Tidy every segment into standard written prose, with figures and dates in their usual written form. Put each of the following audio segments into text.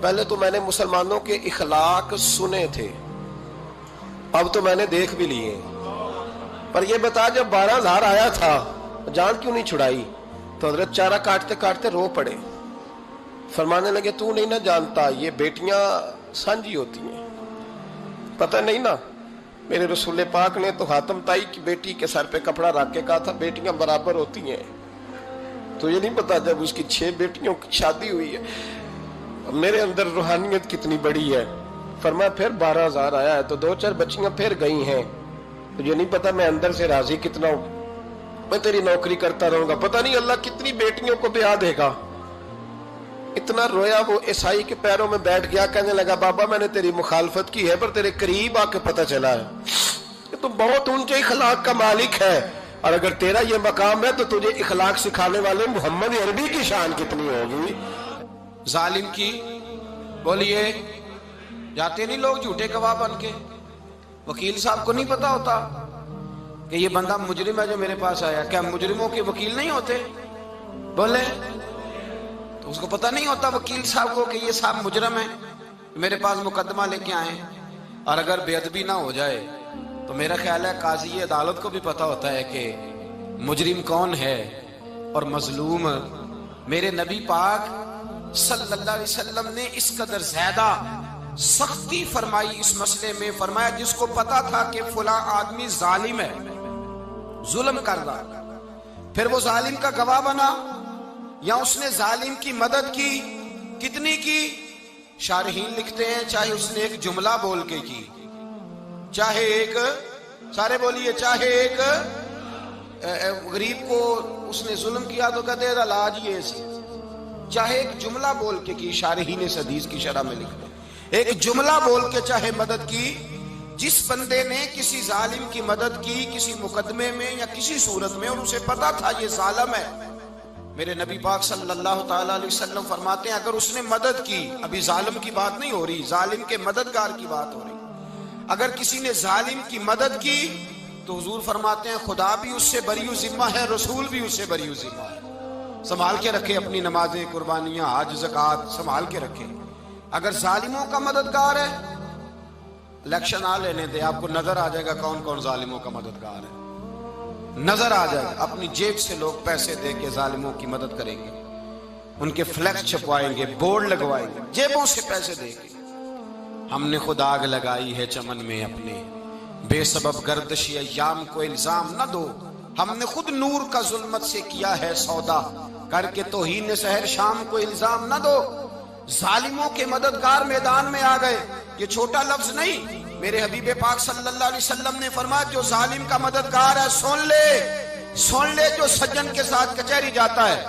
پہلے تو میں نے مسلمانوں کے اخلاق سنے تھے، اب تو میں نے دیکھ بھی لیے، پر یہ بتا جب 12,000 آیا تھا جان کیوں نہیں چھڑائی؟ تو حضرت چارہ کاٹتے کاٹتے رو پڑے، فرمانے لگے تو نہیں نہ جانتا یہ بیٹیاں سانجھی ہوتی ہیں، پتہ نہیں نا، میرے رسول پاک نے تو حاتم تائی کی بیٹی کے سر پہ کپڑا رکھ کے کہا تھا بیٹیاں برابر ہوتی ہیں، تو یہ نہیں پتا جب اس کی 6 بیٹیوں کی شادی ہوئی ہے میرے اندر روحانیت کتنی بڑی ہے۔ فرمایا پھر 12,000 آیا ہے تو 2-4 بچیاں پھر گئی ہیں، تجھے نہیں پتا میں اندر سے راضی کتنا ہوں، میں تیری نوکری کرتا رہوں گا، پتہ نہیں اللہ کتنی بیٹیوں کو بیاہ دے گا۔ اتنا رویا وہ عیسائی کے پیروں میں بیٹھ گیا، کہنے لگا بابا میں نے تیری مخالفت کی ہے پر تیرے قریب آ کے پتہ چلا ہے کہ تو بہت اونچے اخلاق کا مالک ہے، اور اگر تیرا یہ مقام ہے تو تجھے اخلاق سکھانے والے محمد عربی کی شان کتنی ہوگی۔ ظالم کی بولیے جاتے نہیں لوگ جھوٹے گواہ بن کے، وکیل صاحب کو نہیں پتا ہوتا کہ یہ بندہ مجرم ہے جو میرے پاس آیا، کیا مجرموں کے وکیل نہیں ہوتے؟ بولے تو اس کو پتہ نہیں ہوتا وکیل صاحب کو کہ یہ صاحب مجرم ہے، میرے پاس مقدمہ لے کے آئے، اور اگر بے ادبی نہ ہو جائے تو میرا خیال ہے قاضی عدالت کو بھی پتا ہوتا ہے کہ مجرم کون ہے اور مظلوم۔ میرے نبی پاک صلی اللہ علیہ وسلم نے اس قدر زیادہ سختی فرمائی اس مسئلے میں، فرمایا جس کو پتا تھا کہ فلاں آدمی ظالم ہے، ظلم کر رہا، پھر وہ ظالم کا گواہ بنا یا اس نے ظالم کی مدد کی، کتنی کی؟ شارحین لکھتے ہیں چاہے اس نے ایک جملہ بول کے کی، چاہے ایک، سارے بولیے، چاہے ایک غریب کو اس نے ظلم کیا تو کہتے ہیں علاج یہ سی، چاہے ایک جملہ بول کے کی، شارحین اس حدیث کی شرح میں لکھتے ہیں ایک جملہ بول کے چاہے مدد کی، جس بندے نے کسی ظالم کی مدد کی کسی مقدمے میں یا کسی صورت میں اور اسے پتا تھا یہ ظالم ہے، میرے نبی پاک صلی اللہ تعالی علیہ وسلم فرماتے ہیں اگر اس نے مدد کی، ابھی ظالم کی بات نہیں ہو رہی، ظالم کے مددگار کی بات ہو رہی، اگر کسی نے ظالم کی مدد کی تو حضور فرماتے ہیں خدا بھی اس سے بری و ذمہ ہے، رسول بھی اس سے بری و ذمہ ہے۔ سنبھال کے رکھے اپنی نمازیں، قربانیاں، حج، زکوٰۃ سنبھال کے رکھے۔ اگر ظالموں کا مددگار ہے، الیکشن آ لینے دے، آپ کو نظر آ جائے گا کون کون ظالموں کا مددگار ہے، نظر آ جائے گا۔ اپنی جیب سے لوگ پیسے دے کے ظالموں کی مدد کریں گے، ان کے فلیکس چھپوائیں گے، بورڈ لگوائیں گے، جیبوں سے پیسے دے کے۔ ہم نے خود آگ لگائی ہے چمن میں اپنے، بے سبب گردشی ایام کو الزام نہ دو، ہم نے خود نور کا ظلمت سے کیا ہے سودا، کر کے توہین سحر شام کو الزام نہ دو۔ ظالموں کے مددگار میدان میں آ گئے، یہ چھوٹا لفظ نہیں، میرے حبیب پاک صلی اللہ علیہ وسلم نے فرمایا جو ظالم کا مددگار ہے سن لے جو سجن کے ساتھ کچہری جاتا ہے،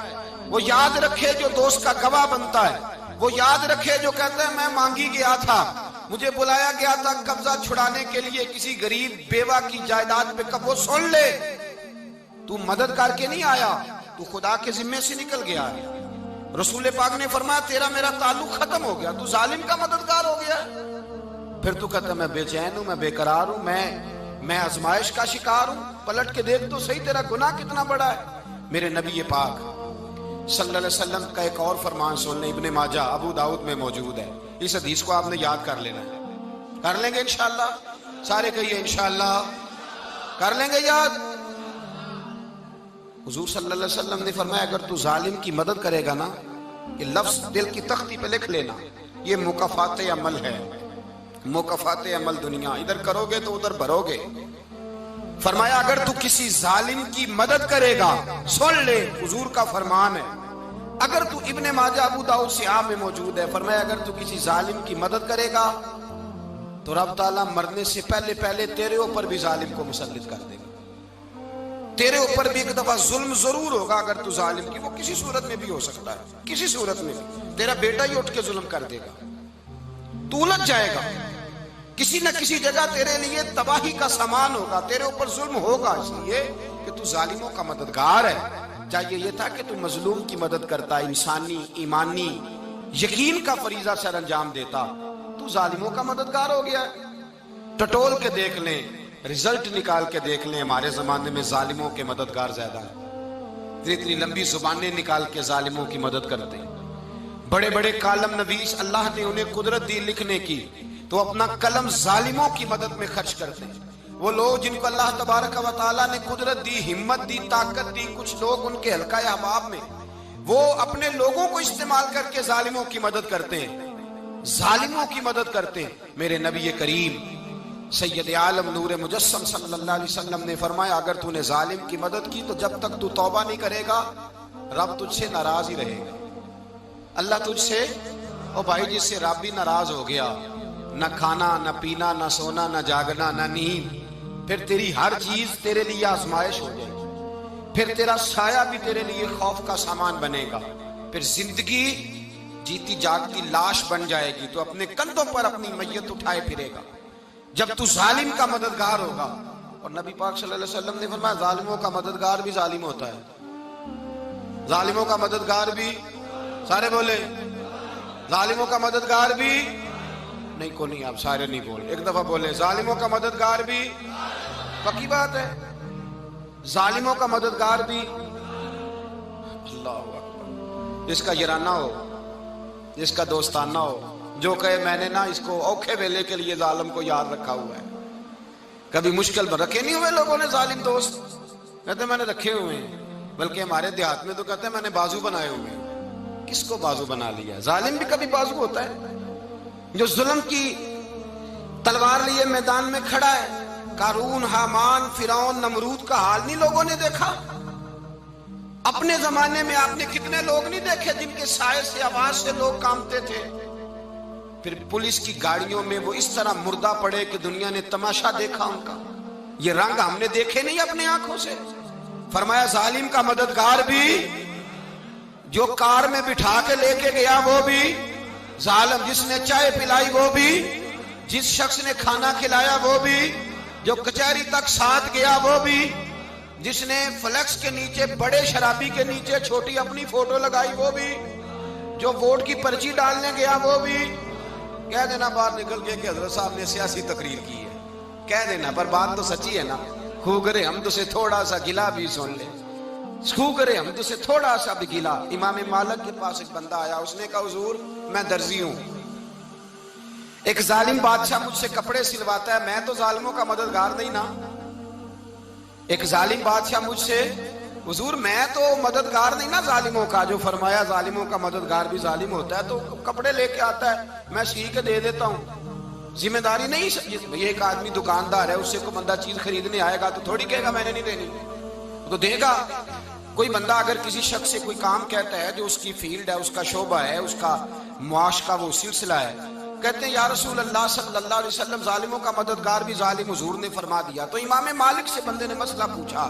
وہ یاد رکھے جو دوست کا گواہ بنتا ہے، وہ یاد رکھے جو کہتا ہے میں مانگی گیا تھا، مجھے بلایا گیا تھا قبضہ چھڑانے کے لیے کسی غریب بیوہ کی جائیداد پہ، کب وہ سن لے تو مدد کر کے نہیں آیا، تو خدا کے ذمے سے نکل گیا ہے۔ رسول پاک نے فرمایا تیرا میرا تعلق ختم ہو گیا، تو ظالم کا مددگار ہو گیا، پھر تو کہتا میں بے چین ہوں، میں بے قرار ہوں، میں آزمائش کا شکار ہوں، پلٹ کے دیکھ تو صحیح تیرا گناہ کتنا بڑا ہے۔ میرے نبی پاک صلی اللہ علیہ وسلم کا ایک اور فرمان سن لیں، ابن ماجہ ابو داؤد میں موجود ہے، اس حدیث کو آپ نے یاد کر لینا ہے، کر لیں گے انشاءاللہ، سارے کہیے انشاءاللہ، کر لیں گے یاد۔ حضور صلی اللہ علیہ وسلم نے فرمایا اگر تو ظالم کی مدد کرے گا نا، یہ لفظ دل کی تختی پہ لکھ لینا، یہ مکافات عمل ہے، مکافات عمل دنیا، ادھر کرو گے تو ادھر بھرو گے۔ فرمایا اگر تو کسی ظالم کی مدد کرے گا، سن لے حضور کا فرمان ہے، اگر تو ابن ماجہ ابو داؤد سیاہ میں موجود ہے، فرمایا اگر تو کسی ظالم کی مدد کرے گا تو رب تعالیٰ مرنے سے پہلے تیرے اوپر بھی ظالم کو مسلط کر دے گا، تیرے اوپر بھی ایک دفعہ ظلم ضرور ہوگا اگر تو ظالم کی، وہ کسی صورت میں بھی ہو سکتا ہے، کسی صورت میں بھی تیرا بیٹا ہی اٹھ کے ظلم کر دے گا، تو الجھ جائے گا، کسی نہ کسی جگہ تیرے لیے تباہی کا سامان ہوگا، تیرے اوپر ظلم ہوگا، اس لیے کہ تو ظالموں کا مددگار ہے۔ چاہیے یہ تھا کہ تو مظلوم کی مدد کرتا، انسانی ایمانی یقین کا فریضہ سر انجام دیتا، تو ظالموں کا مددگار ہو گیا۔ ٹٹول کے دیکھ لیں، رزلٹ نکال کے دیکھ لیں، ہمارے زمانے میں ظالموں کے مددگار زیادہ ہیں، اتنی لمبی زبانیں نکال کے ظالموں کی مدد کرتے ہیں، بڑے بڑے کالم نویس اللہ نے انہیں قدرت دی لکھنے کی، تو اپنا قلم ظالموں کی مدد میں خرچ کرتے ہیں۔ وہ لوگ جن کو اللہ تبارک و تعالیٰ نے قدرت دی، ہمت دی، طاقت دی، کچھ لوگ ان کے حلقہ احباب میں، وہ اپنے لوگوں کو استعمال کر کے ظالموں کی مدد کرتے ہیں، ظالموں کی مدد کرتے ہیں۔ میرے نبی کریم سید عالم نور مجسم صلی اللہ علیہ وسلم نے فرمایا، اگر تو نے ظالم کی مدد کی تو جب تک تو توبہ نہیں کرے گا رب تجھ سے ناراض ہی رہے گا۔ اللہ تجھ سے، او بھائی جس سے رب بھی ناراض ہو گیا، نہ کھانا نہ پینا نہ سونا نہ جاگنا نہ نیند، پھر تیری ہر چیز تیرے لیے آزمائش ہو جائے گی، پھر تیرا سایہ بھی تیرے لیے خوف کا سامان بنے گا، پھر زندگی جیتی جاگتی لاش بن جائے گی، تو اپنے کندھوں پر اپنی میت اٹھائے پھرے گا جب تو ظالم کا مددگار ہوگا۔ اور نبی پاک صلی اللہ علیہ وسلم نے فرمایا، ظالموں کا مددگار بھی ظالم ہوتا ہے، ظالموں کا مددگار بھی، سارے بولے ظالموں کا مددگار بھی نہیں، کو نہیں، آپ سارے نہیں بولے، ایک دفعہ بولے ظالموں کا مددگار بھی، پکی بات ہے، ظالموں کا مددگار بھی۔ اللہ اکبر، جس کا یارانہ ہو، جس کا دوستانہ ہو، جو کہے میں نے نا اس کو اوکھے ویلے کے لیے ظالم کو یاد رکھا ہوا ہے۔ کبھی مشکل میں رکھے نہیں ہوئے لوگوں نے ظالم دوست، کہتے میں نے رکھے ہوئے ہیں، بلکہ ہمارے دیہات میں تو کہتے ہیں میں نے بازو بنائے ہوئے ہیں۔ کس کو بازو بنا لیا؟ ظالم بھی کبھی بازو ہوتا ہے، جو ظلم کی تلوار لیے میدان میں کھڑا ہے۔ قارون، حامان، فرعون، نمرود کا حال نہیں لوگوں نے دیکھا؟ اپنے زمانے میں آپ نے کتنے لوگ نہیں دیکھے جن کے سائے سے، آواز سے لوگ کانپتے تھے؟ پھر پولیس کی گاڑیوں میں وہ اس طرح مردہ پڑے کہ دنیا نے تماشا دیکھا ان کا۔ یہ رنگ ہم نے دیکھے نہیں اپنے آنکھوں سے۔ فرمایا ظالم کا مددگار بھی، جو کار میں بٹھا کے لے کے گیا وہ بھی ظالم، جس نے چائے پلائی وہ بھی، جس شخص نے کھانا کھلایا وہ بھی، جو کچہری تک ساتھ گیا وہ بھی، جس نے فلیکس کے نیچے، بڑے شرابی کے نیچے چھوٹی اپنی فوٹو لگائی وہ بھی، جو ووٹ کی پرچی ڈالنے گیا وہ بھی۔ کہہ دینا باہر نکل کے کہ حضرت صاحب نے سیاسی تقریر کی ہے، کہہ دینا، پر بات تو سچی ہے نا۔ خو کرے ہم تو سے تھوڑا سا گلا بھی سن لے، خو کرے ہم تو سے تھوڑا سا بھی گلا۔ امام مالک کے پاس ایک بندہ آیا، اس نے کہا حضور میں درزی ہوں، ایک ظالم بادشاہ مجھ سے کپڑے سلواتا ہے، میں تو ظالموں کا مددگار نہیں نا۔ ایک ظالم بادشاہ مجھ سے، حضور میں تو مددگار نہیں نا ظالموں کا۔ جو فرمایا ظالموں کا مددگار بھی ظالم ہوتا ہے، تو کپڑے لے کے آتا ہے میں سی کے دے دیتا ہوں، ذمہ داری نہیں۔ یہ ایک آدمی دکاندار ہے، اس سے کوئی بندہ چیز خریدنے آئے گا تو تھوڑی کہے گا میں نے نہیں دینی، تو دے گا۔ کوئی بندہ اگر کسی شخص سے کوئی کام کہتا ہے جو اس کی فیلڈ ہے، اس کا شعبہ ہے، اس کا معاش کا وہ سلسلہ ہے، کہتے ہیں یا رسول اللہ صلی اللہ علیہ وسلم ظالموں کا مددگار بھی ظالم، حضور نے فرما دیا۔ تو امام مالک سے بندے نے مسئلہ پوچھا،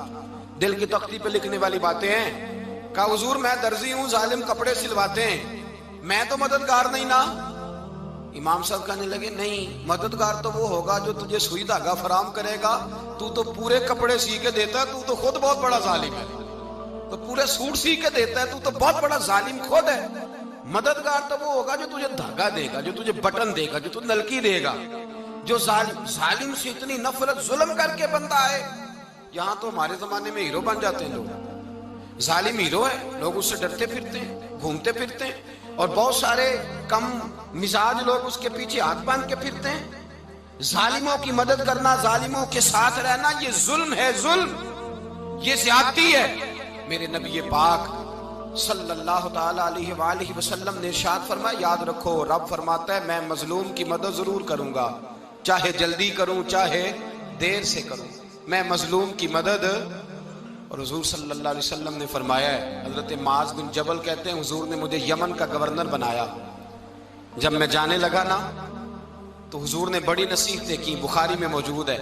دل کی تختی پہ لکھنے والی باتیں ہیں، کہا حضور میں درزی ہوں، ظالم کپڑے سلواتے ہیں، میں تو مددگار نہیں نا۔ امام صاحب کہنے لگے نہیں، مددگار تو وہ ہوگا جو تجھے سوئی دھاگا فراہم کرے گا، تو تو پورے کپڑے سی کے دیتا ہے، تو تو خود بہت بڑا ظالم ہے، تو پورے سوٹ سی کے دیتا ہے، تو تو بہت بڑا ظالم خود ہے۔ مددگار تو وہ ہوگا جو تجھے دھاگا دے گا، جو تجھے بٹن دے گا، جو تجھے نلکی دے گا۔ جو ظالم سے اتنی نفرت ظلم کر کے بندہ آئے، یہاں تو ہمارے زمانے میں ہیرو بن جاتے ہیں لوگ، ظالم ہیرو ہے، لوگ اس سے ڈرتے پھرتے ہیں، گھومتے پھرتے ہیں، اور بہت سارے کم مزاج لوگ اس کے پیچھے ہاتھ باندھ کے پھرتے ہیں۔ ظالموں کی مدد کرنا، ظالموں کے ساتھ رہنا، یہ ظلم ہے، ظلم، یہ زیادتی ہے۔ میرے نبی پاک صلی اللہ تعالی علیہ وآلہ وسلم نے ارشاد فرمایا، یاد رکھو رب فرماتا ہے میں مظلوم کی مدد ضرور کروں گا، چاہے جلدی کروں چاہے دیر سے کروں، میں مظلوم کی مدد۔ اور حضور صلی اللہ علیہ وسلم نے فرمایا ہے، حضرت معاذ بن جبل کہتے ہیں حضور نے مجھے یمن کا گورنر بنایا، جب میں جانے لگا نا تو حضور نے بڑی نصیحتیں کی، بخاری میں موجود ہے،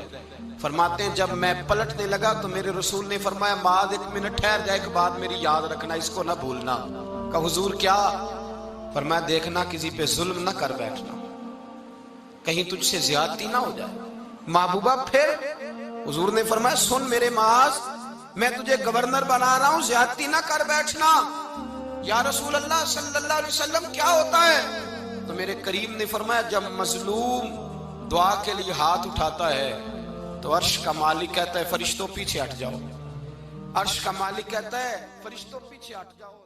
فرماتے ہیں جب میں پلٹنے لگا تو میرے رسول نے فرمایا معاذ ایک منٹ ٹھہر جا، ایک بات میری یاد رکھنا، اس کو نہ بھولنا۔ کہا حضور کیا؟ فرمایا دیکھنا کسی پہ ظلم نہ کر بیٹھنا، کہیں تجھ سے زیادتی نہ ہو جائے۔ محبوبہ پھر حضور نے فرمایا سن میرے معاذ، میں تجھے گورنر بنا رہا ہوں، زیادتی نہ کر بیٹھنا۔ یا رسول اللہ صلی اللہ علیہ وسلم کیا ہوتا ہے؟ تو میرے کریم نے فرمایا جب مظلوم دعا کے لیے ہاتھ اٹھاتا ہے تو عرش کا مالک کہتا ہے فرشتوں پیچھے ہٹ جاؤ، عرش کا مالک کہتا ہے فرشتوں پیچھے ہٹ جاؤ۔